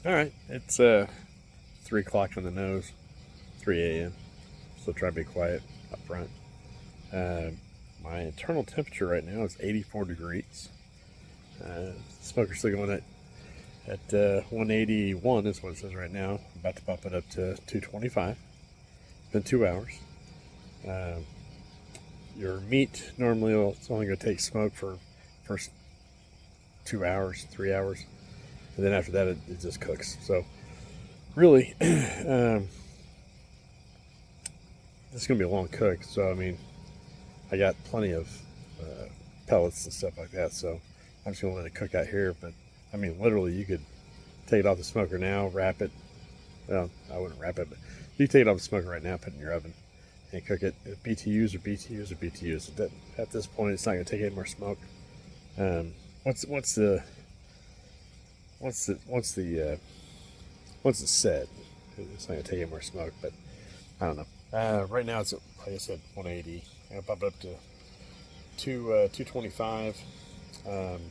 All right, it's 3 o'clock on the nose, 3 a.m. So try to be quiet up front. My internal temperature right now is 84 degrees. Smoker's still going at 181 is what it says right now. I'm about to bump it up to 225. It's been 2 hours. Your meat normally it's only going to take smoke for first 2 hours, 3 hours, and then after that it just cooks. So really, this is going to be a long cook. So I mean, I got plenty of pellets and stuff like that. So I'm just going to let it cook out here. But I mean, literally, you could take it off the smoker now, wrap it. Well, I wouldn't wrap it, but you can take it off the smoker right now, put it in your oven, and cook it. BTUs or BTUs or BTUs. At this point, it's not going to take any more smoke. Once it's set, it's not going to take any more smoke. But I don't know. Right now, it's like I said, 180. I'll bump it up to 225, and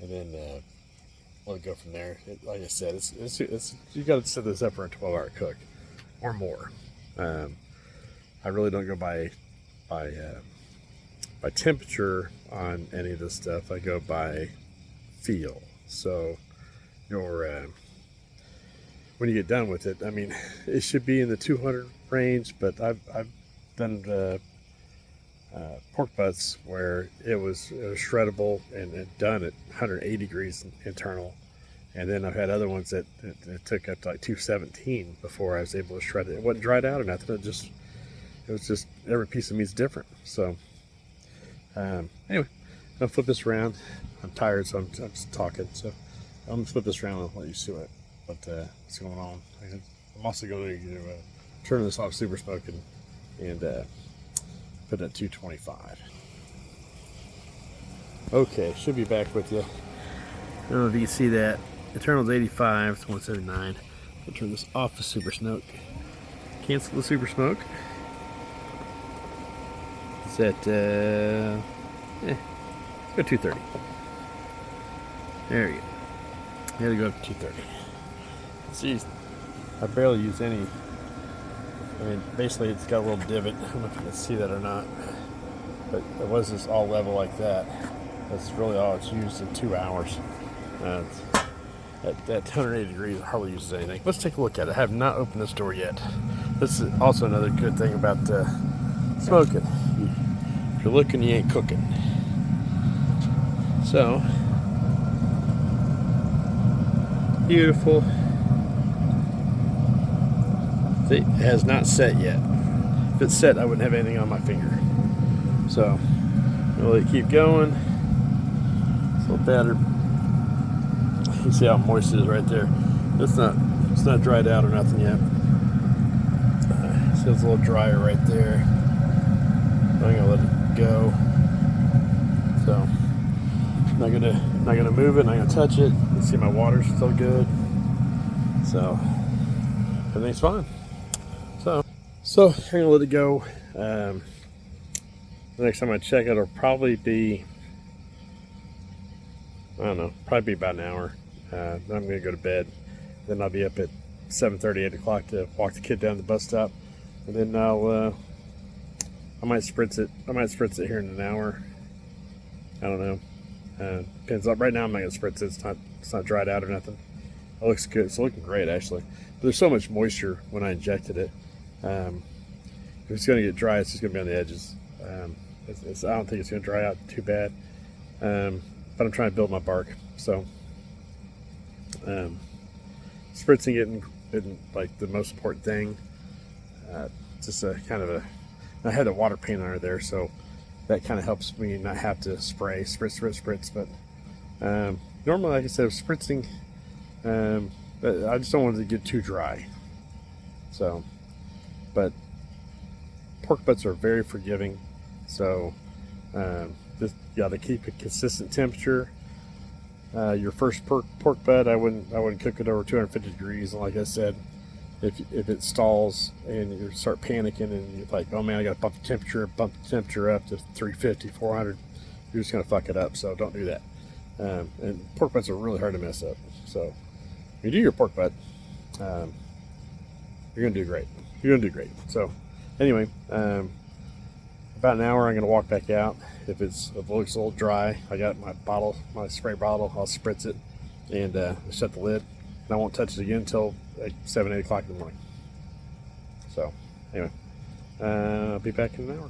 then let it go from there. Like I said, it's you got to set this up for a 12-hour cook or more. I really don't go by temperature on any of this stuff. I go by feel. So your when you get done with it, I mean, it should be in the 200 range, but I've done pork butts where it was shreddable and done at 180 degrees internal, and then I've had other ones that it took up to like 217 before I was able to shred it. It wasn't dried out or nothing. It was just every piece of meat's different. So anyway, I'll flip this around. I'm tired, so I'm just talking. So I'm gonna flip this around and let you see what's going on. I'm also going to turn this off super smoke and put it at 225. Okay, should be back with you. I don't know if you can see that. Internal's 85, it's 179. I'll turn this off the super smoke. Cancel the super smoke. It's at let's go 230. There you go. You gotta go up to 230. See, I barely use any. I mean, basically it's got a little divot. I don't know if you can see that or not, but it was just all level like that. That's really all it's used in 2 hours. At 180 degrees, it hardly uses anything. Let's take a look at it. I have not opened this door yet. This is also another good thing about smoking. If you're looking, you ain't cooking. So, beautiful. See, it has not set yet. If it's set, I wouldn't have anything on my finger. So, we'll keep going. It's a little better. You see how moist it is right there. It's not dried out or nothing yet. So it's a little drier right there. I'm gonna let it go. So not gonna move it. Not gonna touch it. You see my water's still good. So everything's fine. So I'm gonna let it go. The next time I check it, it'll probably be, I don't know, probably be about an hour. Then I'm going to go to bed. Then I'll be up at 7:30, 8 o'clock to walk the kid down to the bus stop. And then I might spritz it. I might spritz it here in an hour. I don't know. Depends. Right now I'm not going to spritz it. It's not dried out or nothing. It looks good. It's looking great actually. But there's so much moisture when I injected it. If it's going to get dry, it's just going to be on the edges. I don't think it's going to dry out too bad. But I'm trying to build my bark. So spritzing it isn't like the most important thing. Just a kind of I had a water paint under there, so that kind of helps me not have to spritz. But normally, like I said, spritzing, but I just don't want it to get too dry. So, but pork butts are very forgiving. So, just you got to keep a consistent temperature. Your first pork butt, I wouldn't cook it over 250 degrees. And like I said, if it stalls and you start panicking and you're like, oh man, I got to bump the temperature up to 350, 400, you're just gonna fuck it up. So don't do that. And pork butts are really hard to mess up. So when you do your pork butt, you're gonna do great. You're gonna do great. So anyway, about an hour, I'm gonna walk back out. If it looks a little dry, I got my bottle, my spray bottle. I'll spritz it and shut the lid. And I won't touch it again until like 7, 8 o'clock in the morning. So anyway, I'll be back in an hour.